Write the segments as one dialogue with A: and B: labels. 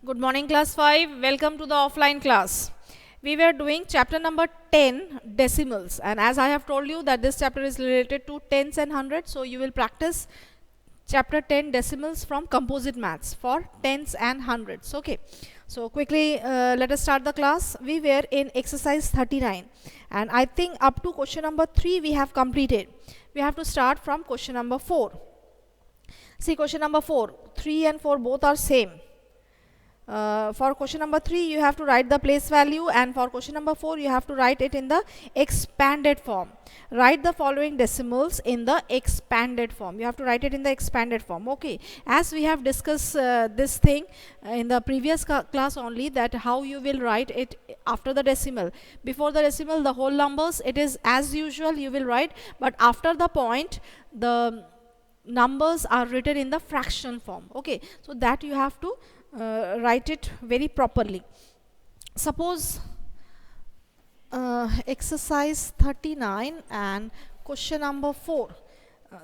A: Good morning, class 5. Welcome to the offline class. We were doing chapter number 10, decimals, and as I have told you that this chapter is related to tens and hundreds, so you will practice chapter 10 decimals from composite maths for tens and hundreds. Okay, so quickly let us start the class. We were in exercise 39, and I think up to question number 3 we have completed. We have to start from question number 4. See, question number 4, 3 and 4 both are same. For question number 3 you have to write the place value, and for question number 4 you have to write it in the expanded form. Write the following decimals in the expanded form. You have to write it in the expanded form. Okay, as we have discussed this thing in the previous class only, that how you will write it after the decimal. Before the decimal, the whole numbers, it is as usual you will write, but after the point the numbers are written in the fractional form. Okay, so that you have to write it very properly. Suppose exercise 39 and question number 4.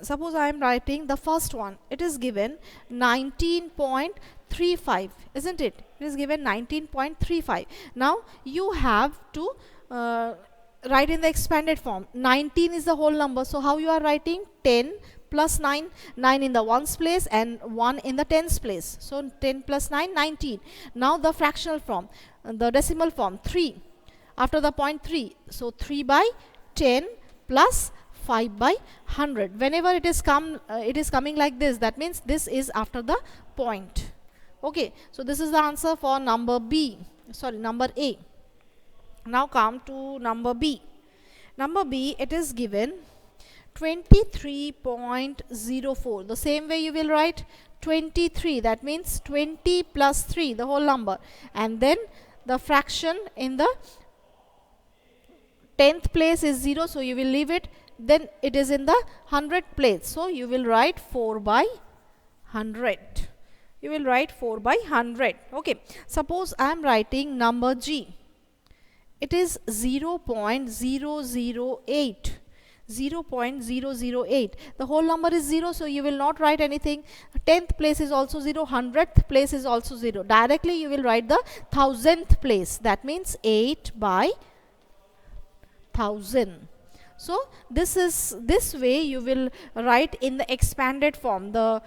A: Suppose I am writing the first one. It is given 19.35, isn't it? It is given 19.35. Now you have to write in the expanded form. 19 is the whole number, so how you are writing? 10 plus 9, 9 in the ones place and 1 in the tens place. So 10 plus 9, 19. Now the fractional form, the decimal form, 3. After the point 3, so 3 by 10 plus 5 by 100. Whenever it is coming like this, that means this is after the point. Okay, so this is the answer for number A. Now come to number B. Number B, it is given 23.04. The same way you will write 23, that means 20 plus 3, the whole number, and then the fraction in the 10th place is 0, so you will leave it. Then it is in the 100th place, so you will write 4 by 100. You will write 4 by 100. Okay, suppose I am writing number G. It is 0.008. 0.008. The whole number is 0, so you will not write anything. 10th place is also 0, 100th place is also 0. Directly you will write the 1000th place, that means 8 by 1000. So this way you will write in the expanded form the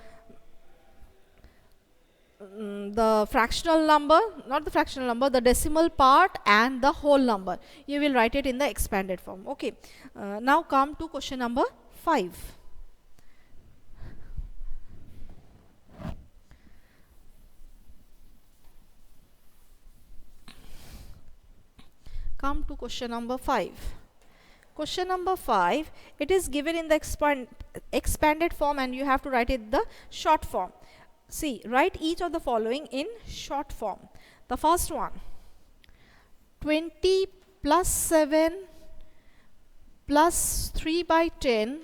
A: fractional number, not the fractional number, the decimal part and the whole number. You will write it in the expanded form. Okay, now come to question number 5. Come to question number 5. Question number 5, it is given in the expanded form, and you have to write it the short form. See, write each of the following in short form. The first one, 20 plus 7 plus 3 by 10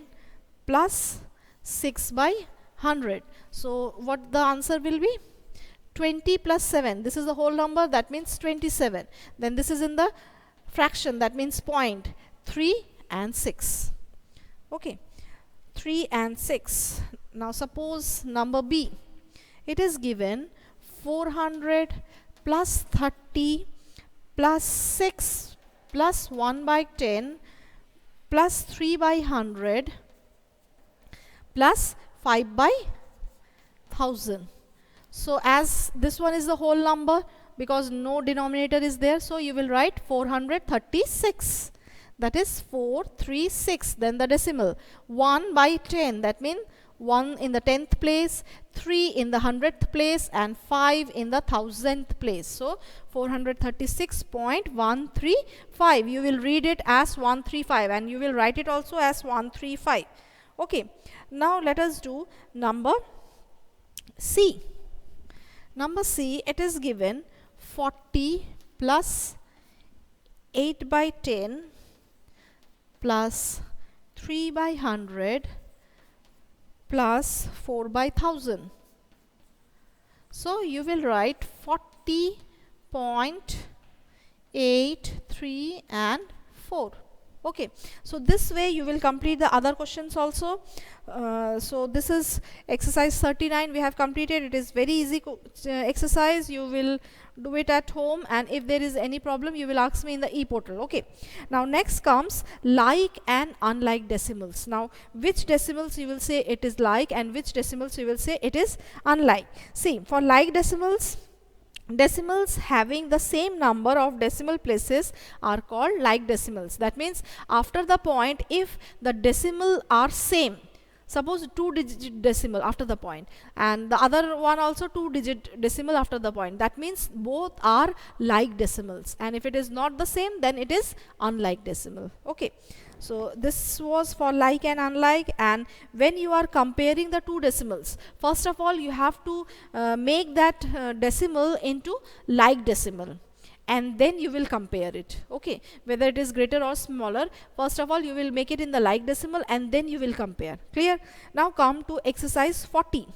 A: plus 6 by 100. So what the answer will be? 20 plus 7, this is the whole number, that means 27. Then this is in the fraction, that means point, 3 and 6. Okay, 3 and 6. Now suppose number B. It is given 400 plus 30 plus 6 plus 1 by 10 plus 3 by 100 plus 5 by 1000. So as this one is the whole number, because no denominator is there, so you will write 436. That is 436. Then the decimal, 1 by 10, that means 1 in the 10th place, 3 in the 100th place, and 5 in the 1000th place. So 436.135. You will read it as 135, and you will write it also as 135. Okay, now let us do number C. Number C, it is given 40 plus 8 by 10 plus 3 by 100 plus 4 by 1000. So you will write 40.83 and 4. Okay, so this way you will complete the other questions also. So this is exercise 39 we have completed. It is very easy exercise. You will do it at home, and if there is any problem you will ask me in the e-portal. Okay, now next comes like and unlike decimals. Now which decimals you will say it is like, and which decimals you will say it is unlike. See, for like decimals, decimals having the same number of decimal places are called like decimals. That means after the point, if the decimal are same, suppose 2-digit decimal after the point and the other one also 2-digit decimal after the point, that means both are like decimals, and if it is not the same then it is unlike decimal. Okay, so this was for like and unlike. And when you are comparing the two decimals, first of all you have to make that decimal into like decimal, and then you will compare it. Okay, whether it is greater or smaller, first of all you will make it in the like decimal and then you will compare. Clear? Now come to exercise 40.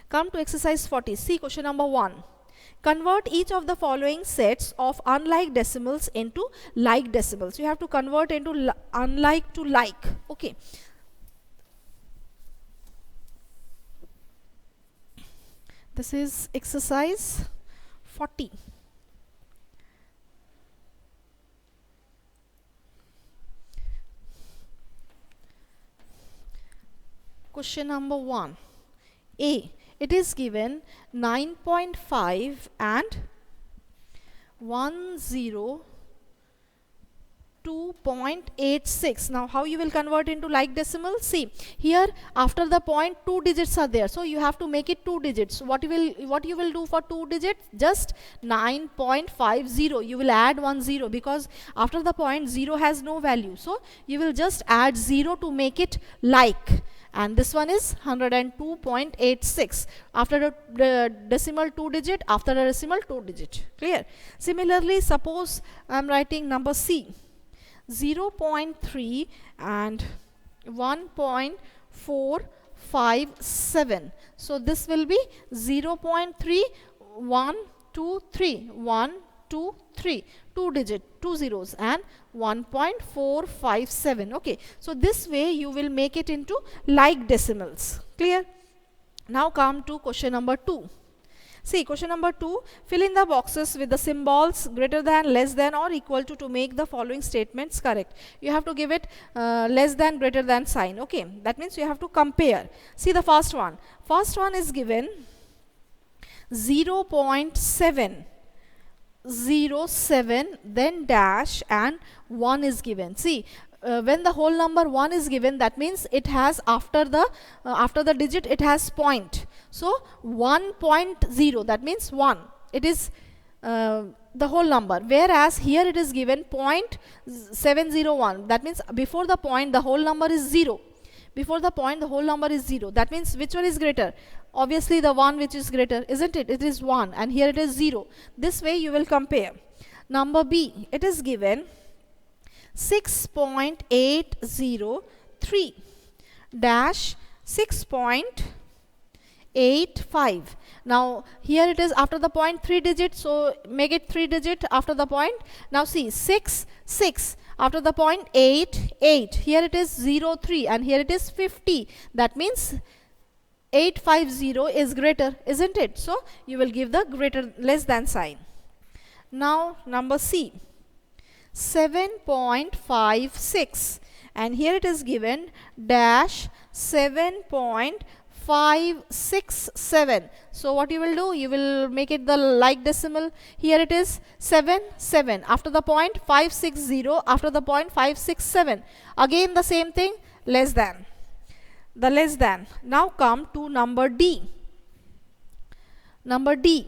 A: Come to exercise 40. See question number 1. Convert each of the following sets of unlike decimals into like decimals. You have to convert into unlike to like. Okay, this is exercise 40. Question number 1. A. It is given 9.5 and 102.86. Now how you will convert into like decimal? See, here after the point 2 digits are there, so you have to make it 2 digits. What you will do for 2 digits? Just 9.50. You will add 10 because after the point 0 has no value, so you will just add 0 to make it like. And this one is 102.86 after the decimal 2 digit, after the decimal 2 digit. Clear? Similarly, suppose I am writing number C, 0.3 and 1.457. So this will be 0.3, 1, 2, 3, 1, 2, 3, 2 digit, 2 zeros, and 1.457. Okay, so this way you will make it into like decimals. Clear? Now come to question number 2. See, question number 2, fill in the boxes with the symbols greater than, less than, or equal to make the following statements correct. You have to give it less than, greater than sign. Okay, that means you have to compare. See the first one. First one is given 0.707, then dash, and 1 is given. See, when the whole number 1 is given, that means it has after the digit it has point. So 1.0, that means 1. It is the whole number, whereas here it is given 0.701. That means before the point the whole number is 0. Before the point the whole number is 0. That means which one is greater? Obviously the one which is greater, isn't it? It is 1, and here it is 0. This way you will compare. Number B, it is given 6.803 dash 6.85. Now here it is after the point 3 digit, so make it 3 digit after the point. Now see, 6, 6. After the point 8, 8. Here it is 0, 3, and here it is 50. That means 850 is greater, isn't it? So you will give the greater less than sign. Now number C, 7.56, and here it is given dash 7.567. So what you will do? You will make it the like decimal. Here it is 7, 7. After the point 560. After the point 567. Again the same thing, less than. The less than. Now come to number D. Number D.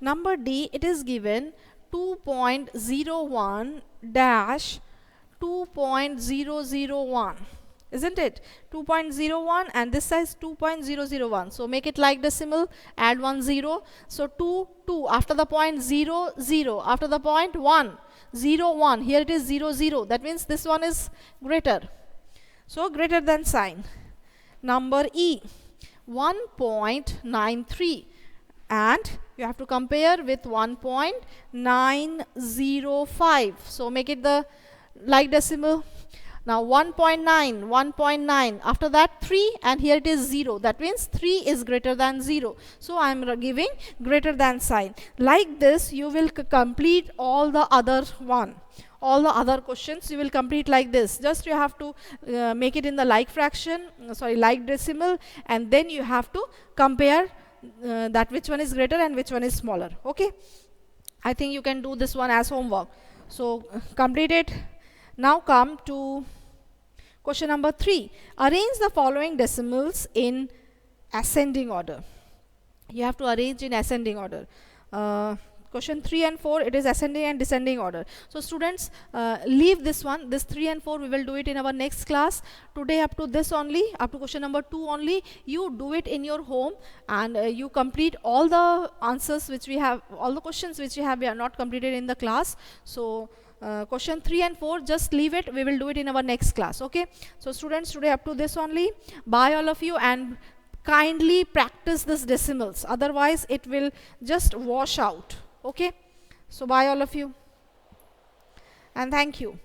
A: Number D, it is given 2.01 dash 2.001, isn't it? 2.01, and this size 2.001. So make it like decimal, add 10. So 2, 2. After the point 0, 0. After the point 1, 0, 1. Here it is 0, 0. That means this one is greater. So greater than sign. Number E, 1.93 and You have to compare with 1.905. So make it the like decimal. Now 1.9, 1.9, after that 3, and here it is 0. That means 3 is greater than 0. So I am giving greater than sign. Like this, you will complete all the other one. All the other questions you will complete like this. Just you have to make it in the like fraction, like decimal, and then you have to compare that which one is greater and which one is smaller. Okay, I think you can do this one as homework. So complete it. Now come to question number 3. Arrange the following decimals in ascending order. You have to arrange in ascending order. Question 3 and 4, it is ascending and descending order. So students, leave this one. This 3 and 4 we will do it in our next class. Today up to this only, up to question number 2 only. You do it in your home, and you complete all the answers which we have, all the questions which we are not completed in the class. So question 3 and 4, just leave it. We will do it in our next class. Okay. So students, today up to this only. Bye all of you, and kindly practice this decimals. Otherwise, it will just wash out. Okay. So bye all of you, and thank you.